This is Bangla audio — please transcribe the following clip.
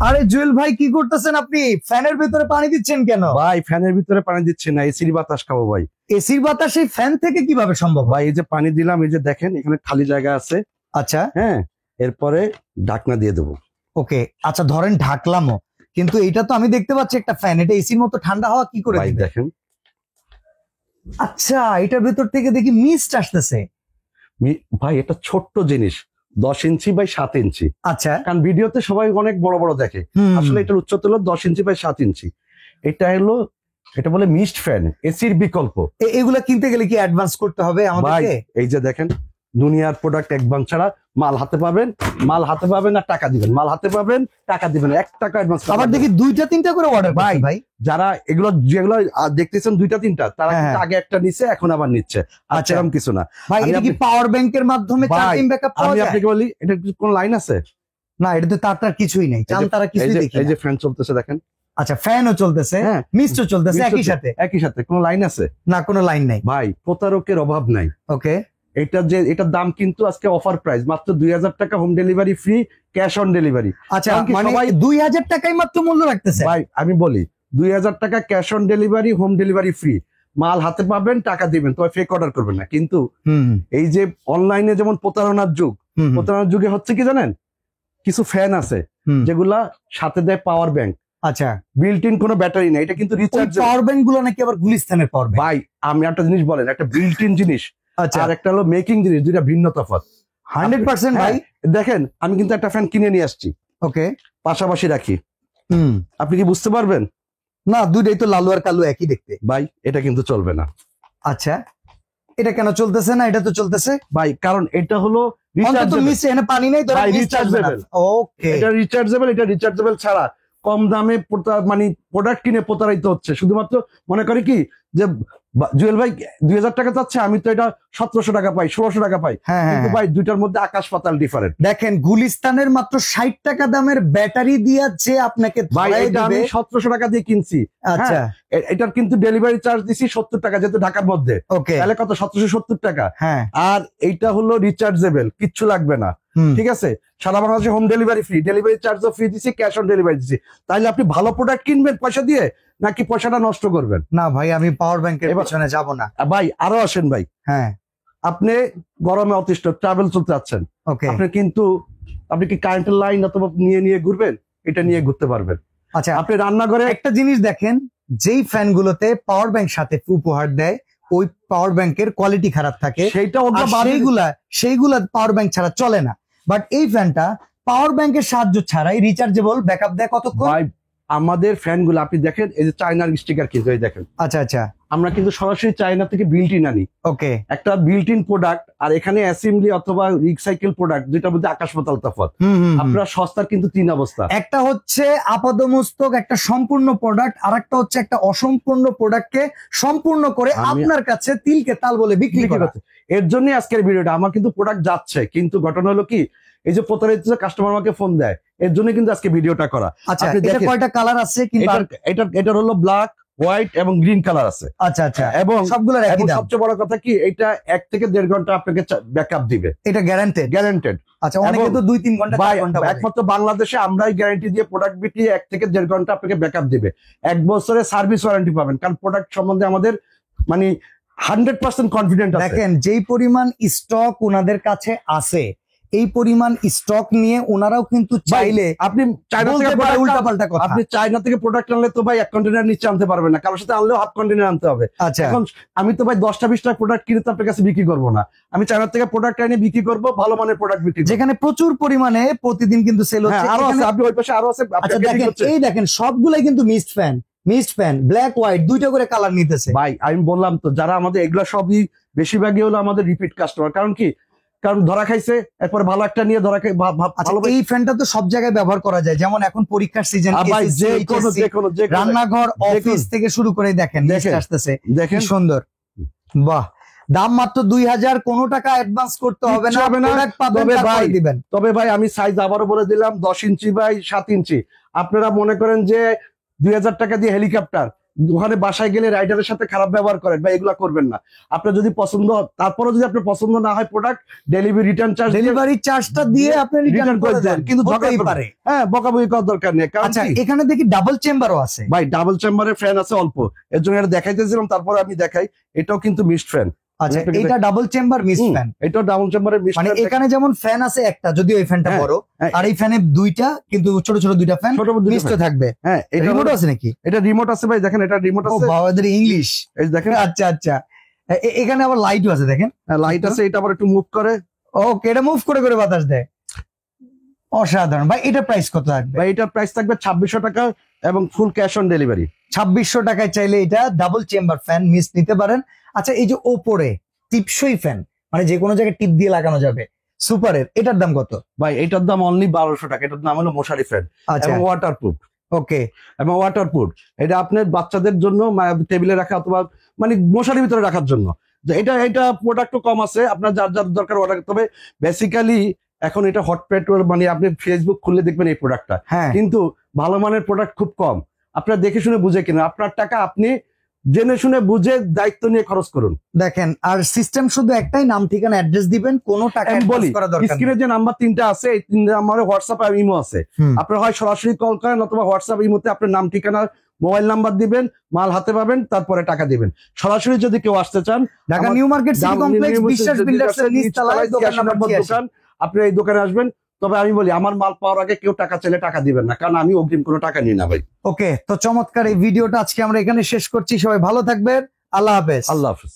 আরে জুয়েল ভাই কি করতেছেন আপনি? ফ্যানের ভিতরে পানি দিচ্ছেন কেন? ভাই ফ্যানের ভিতরে পানি দিচ্ছি না, এসির বাতাস খাবো ভাই। এসির বাতাস এই ফ্যান থেকে কিভাবে সম্ভব? ভাই এই যে পানি দিলাম, এই যে দেখেন এখানে খালি জায়গা আছে। আচ্ছা হ্যাঁ, এরপরে ঢাকনা দিয়ে দেবো। ওকে, আচ্ছা ধরেন ঢাকলামও, কিন্তু এটা তো আমি দেখতে পাচ্ছি একটা ফ্যান, এটা এসির মতো ঠান্ডা হাওয়া কি করে ভাই দিবে? দেখেন, আচ্ছা এটার ভেতর থেকে দেখি মিস্ট আসতেছে। ভাই এটা ছোট্ট জিনিস, 10 ইঞ্চি বাই 7 ইঞ্চি। আচ্ছা কারণ ভিডিওতে সবাই অনেক বড় বড় দেখে, আসলে এটার উচ্চতা হলো 10 ইঞ্চি বাই 7 ইঞ্চি। এটা বলে মিস্ট ফ্যান, এসির বিকল্প। এগুলা কিনতে গেলে কি অ্যাডভান্স করতে হবে ভাই আমাদেরকে? এই যে দেখেন, দুনিয়ার প্রোডাক্ট একবার ছাড়া মাল হাতে পাবেন, আর টাকা দিবেন, মাল হাতে পাবেন, টাকা দিবেন, 1 টাকা অ্যাডভান্স। আবার দেখি 2টা 3টা করে অর্ডার ভাই। যারা যেগুলো দেখতেছেন 2টা 3টা, তারা কিন্তু আগে একটা নিচ্ছে, এখন আবার নিচ্ছে। আচ্ছা এরকম কিছু না ভাই, এটা কি পাওয়ার ব্যাংকের মাধ্যমে চার্জিং ব্যাকআপ পাওয়া যায়? আমি আপনাকে বলি, এটা কোন লাইন আছে? না, এটা তো তার কিছুই নেই, তারা কিছুই দেখি। এই যে ফ্যান চলতেছে দেখেন। আচ্ছা ফ্যানও চলতেছে, মিস্টও চলতেছে একই সাথে, কোন লাইন আছে? না, কোনো লাইন নাই ভাই, প্রতারকের অভাব নাই। ওকে, এটার দাম কিন্তু আজকে অফার প্রাইস মাত্র 2000 টাকা, home delivery free, cash on delivery. আচ্ছা মানে 2000 টাকাই মাত্র মূল্য রাখতেছে? ভাই আমি বলি 2000 টাকা cash on delivery, home delivery free, মাল হাতে পাবেন, টাকা দিবেন, তবে ফেক অর্ডার করবেন না। কিন্তু এই যে অনলাইনে যেমন প্রতারণার যুগে হচ্ছে কি জানেন, কিছু ফ্যান আছে যেগুলা সাথে দেয় পাওয়ার ব্যাংক। আচ্ছা, বিল্ট ইন কোনো ব্যাটারি নেই, এটা কিন্তু রিচার্জ। পাওয়ার ব্যাংক গুলো নাকি আবার গুলিস্তানের পাওয়ার ব্যাংক? ভাই আমি একটা জিনিস বলেন, একটা বিল্ট ইন জিনিস আর একটা হলো মেকিং জিনিস, দুইটা ভিন্ন তফাৎ। 100% ভাই। দেখেন আমি কিন্তু একটা ফ্যান কিনে নিয়ে আসছি, ওকে, পাশাপাশি রাখি, আপনি কি বুঝতে পারবেন? না, দুইটাই তো লালু আর কালু একই দেখতে। ভাই এটা কিন্তু চলবে না। আচ্ছা, এটা কেন চলতেছে না? এটা তো চলতেছে ভাই, কারণ এটা হলো পানি নেই, রিচার্জেবল। ওকে, এটা রিচার্জেবল ছাড়া কম দামে মানে প্রোডাক্ট কিনে প্রতারিত হচ্ছে। শুধুমাত্র মনে করে কি যে জুয়েল ভাই 2000 টাকা চাচ্ছে, আমি তো এটা 1700 টাকা পাই, 1600 টাকা পাই। কিন্তু ভাই দুইটার মধ্যে আকাশ পাতাল ডিফারেন্ট। দেখেন, গুলিস্তানের মাত্র 60 টাকা দামের ব্যাটারি দিয়া যে আপনাকে ভাই এটা আমি 1700 টাকা দিয়ে কিনছি। আচ্ছা, এটার কিন্তু ডেলিভারি চার্জ দিছি 70 টাকা, যেহেতু ঢাকার মধ্যে। তাহলে কত? 1770 টাকা। আর এইটা হলো রিচার্জেবল, কিচ্ছু লাগবে না। ঠিক আছে, সারা বাংলাদেশে হোম ডেলিভারি ফ্রি, ডেলিভারি চার্জও ফ্রি দিছি, ক্যাশ অন ডেলিভারি দিছি। তাহলে আপনি ভালো প্রোডাক্ট কিনবেন পয়সা দিয়ে, নাকি পয়সাটা নষ্ট করবেন? না ভাই, আমি পাওয়ার ব্যাংকের পেছনে যাব না ভাই। আরো আসেন ভাই। হ্যাঁ, আপনি গরমে অতিষ্ঠ, ট্রাভেল চলতে যাচ্ছেন, আপনি কি কারেন্টের লাইন অথবা নিয়ে ঘুরবেন? এটা নিয়ে ঘুরতে পারবেন। আচ্ছা, আপনি রান্নাঘরে একটা জিনিস দেখেন, যেই ফ্যান গুলোতে পাওয়ার ব্যাংক সাথে উপহার দেয়, ওই পাওয়ার ব্যাংকের কোয়ালিটি খারাপ থাকে, সেইগুলা পাওয়ার ব্যাংক ছাড়া চলে না। বাট এই ফ্যানটা পাওয়ার ব্যাংকের সাহায্য ছাড়াই রিচার্জেবল, ব্যাকআপ দেয় কতক্ষণ? আমাদের ফ্যান গুলো আপনি দেখেন, এই যে চায়নার স্টিকার কিন্তু এই দেখেন। আচ্ছা, আমরা কিন্তু সরাসরি চায়না থেকে বিল্ট ইন আনি। ওকে, একটা বিল্ট ইন প্রোডাক্ট আর এখানে অ্যাসেম্বলি অথবা রিসাইকেল প্রোডাক্ট, দুইটার মধ্যে আকাশ পাতাল তফাৎ। আপনারা সস্তার কিন্তু 3 অবস্থা। একটা হচ্ছে আপাদমস্তক একটা সম্পূর্ণ প্রোডাক্ট, আর একটা হচ্ছে একটা অসম্পূর্ণ প্রোডাক্টকে সম্পূর্ণ করে আপনার কাছে তিলকে তাল বলে বিক্রি করা। এর জন্য আজকের ভিডিওটা। আমার কিন্তু প্রোডাক্ট যাচ্ছে, কিন্তু ঘটনা হলো কি, এই যে প্রতারিত কাস্টমার আমাকে ফোন দেয়, এর জন্য কিন্তু আজকে ভিডিওটা করা। আচ্ছা, এটা কয়টা কালার আছে? এটা হলো ব্ল্যাক, হোয়াইট এবং গ্রিন কালার আছে। আচ্ছা, এবং সবগুলোর একই দাম। সবচেয়ে বড় কথা কি, এটা 1 থেকে 1.5 ঘন্টা আপনাকে ব্যাকআপ দিবে। এটা গ্যারান্টেড। আচ্ছা, অনেকে তো 2-3 ঘন্টা, 4 ঘন্টা। একমাত্র বাংলাদেশে আমরাই গ্যারান্টি দিয়ে প্রোডাক্ট বিক্রি, 1 থেকে 1.5 ঘন্টা আপনাকে ব্যাকআপ দিবে। 1 বছরের সার্ভিস ওয়ারেন্টি পাবেন, কারণ প্রোডাক্ট সম্বন্ধে আমাদের মানে 100% কনফিডেন্ট আছে। দেখেন, যেই পরিমাণ স্টক ওনাদের কাছে আছে, এই পরিমাণ স্টক নিয়ে ওনারাও কিন্তু চাইলে, আপনি চায়না থেকে উল্টাপাল্টা কথা, আপনি চায়না থেকে প্রোডাক্ট আনলে তো ভাই 1 কন্টেনার নিচে আনতে পারবেন না, কারোর সাথে আনলেও হাফ কন্টেনার আনতে হবে। আচ্ছা, এখন আমি তো ভাই 10টা-20টা প্রোডাক্ট কিনে তো আপনার কাছে বিক্রি করবো না, আমি চায়না থেকে প্রোডাক্ট এনে বিক্রি করবো, ভালো মানের প্রোডাক্ট বিক্রি, যেখানে প্রচুর পরিমাণে প্রতিদিন কিন্তু সেল হচ্ছে। আরো আছে, আপনি ওই পাশে আরো আছে। এই দেখেন, সবগুলাই কিন্তু মিস্ট ফ্যান ব্ল্যাক হোয়াইট 2টা করে কালার নিতেছে। ভাই আমি বললাম তো, যারা আমাদের এগুলা সবই বেশিরভাগই হলো আমাদের রিপিট কাস্টমার। কারণ ধরা খাইছে, এরপর ভালো একটা নিয়ে ধরা খাই। এই ফ্যানটা তো সব জায়গায় ব্যবহার করা যায়, যেমন এখন পরীক্ষার সিজন, রান্নাঘর, অফিস থেকে শুরু করে দেখেন আসতেছে, দেখেন সুন্দর। বাহ, দাম মাত্র 2000, কোনো টাকা অ্যাডভান্স করতে হবে না, তবে ভাই আমি সাইজ আবারও বলে দিলাম, 10 ইঞ্চি বাই 7 ইঞ্চি। আপনারা মনে করেন যে 2000 টাকা দিয়ে হেলিকপ্টার, ওখানে বাসায় গেলে রাইডারের সাথে খারাপ ব্যবহার করেন বা এগুলা করবেন না। আপনার যদি পছন্দ, তারপরে যদি আপনার পছন্দ না হয় প্রোডাক্ট, ডেলিভারি চার্জটা দিয়ে আপনি রিটার্ন করে দেন, কিন্তু হতেই পারে। হ্যাঁ, বকাবকি করার দরকার নেই। আচ্ছা, এখানে দেখি ডাবল চেম্বারও আছে ভাই, ডাবল চেম্বারের ফ্যান আছে অল্প, এর জন্য এটা দেখাইতেছিলাম, তারপরে আমি দেখাই। এটাও কিন্তু মিস্ট ফ্যান। আচ্ছা, এটা ডাবল চেম্বার মিস্ট ফ্যান, এটাও ডাবল চেম্বারের মিস্ট মানে ফ্যান। এখানে যেমন ফ্যান আছে একটা, যদিও এই ফ্যানটা বড়, আর এই ফ্যানে দুইটা, কিন্তু ছোট ছোট দুইটা ফ্যান মিস্ট থাকবে। হ্যাঁ, এটা রিমোট আছে নাকি? এটা রিমোট আছে ভাই, দেখেন এটা রিমোট আছে। বাবা, এদের ইংলিশ, এই দেখেন। আচ্ছা আচ্ছা, এখানে আবার লাইটও আছে, দেখেন লাইট আছে, এটা আবার একটু মুভ করে। ওকে, এটা মুভ করে করে বাতাস দেয়, অসাধারণ। ভাই, এটা প্রাইস কত থাকবে? ভাই, এটা প্রাইস থাকবে 2600 টাকা এবং ফুল ক্যাশ অন ডেলিভারি। 2600 টাকায় চাইলে এটা ডাবল চেম্বার ফ্যান মিস্ট নিতে পারেন। আচ্ছা, এই যে ওপরে টিপসই ফ্যান, মানে যে কোনো জায়গায় টিপ দিয়ে লাগানো যাবে, সুপারের, এটার দাম কত? ভাই, এটার দাম অনলি 1200 টাকা। এটার নাম হলো মশারি ফ্যান এবং ওয়াটারপ্রুফ। ওকে, এবং ওয়াটারপ্রুফ, এটা আপনার বাচ্চাদের জন্য টেবিলে রাখা অথবা মানে মশারির ভিতরে রাখার জন্য। এটা প্রোডাক্টও কম আছে, আপনার যার যার দরকার অর্ডার। তবে বেসিক্যালি এখন এটা হট পেট্রোল, মানে আপনি ফেসবুক খুললে দেখবেন এই প্রোডাক্টটা, কিন্তু ভালো মানের প্রোডাক্ট খুব কম। আপনার দেখে শুনে বুঝে কিনা, আপনার টাকা আপনি জেনে শুনে বুঝে দায়িত্ব নিয়ে খরচ করুন। দেখেন, আর সিস্টেম শুধু একটাই, নাম ঠিকানা অ্যাড্রেস দিবেন, কোনো টাকা বলি স্ক্রিনে যে নাম্বার 3টা আছে, এই 3 নাম্বারে হোয়াটসঅ্যাপ আর ইমো আছে। আপনার হয় সরাসরি কল করেন অথবা হোয়াটসঅ্যাপ ইমোতে আপনার নাম ঠিকানা মোবাইল নাম্বার দিবেন, মাল হাতে পাবেন, তারপরে টাকা দিবেন। সরাসরি যদি কেউ আসতে চান, Dhaka new market city complex বিশ্বাস বিল্ডার্সের নিচতলায় দোকান, আপনি এই দোকানে আসবেন। তবে আমি বলি, আমার মাল পাওয়ার আগে কেউ টাকা চাইলে টাকা দিবেন না, কারণ আমি অগ্রিম কোনো টাকা নিই না ভাই। ওকে, তো চমৎকার এই ভিডিওটা আজকে আমরা এখানে শেষ করছি। সবাই ভালো থাকবেন, আল্লাহ হাফেজ। আল্লাহ হাফেজ।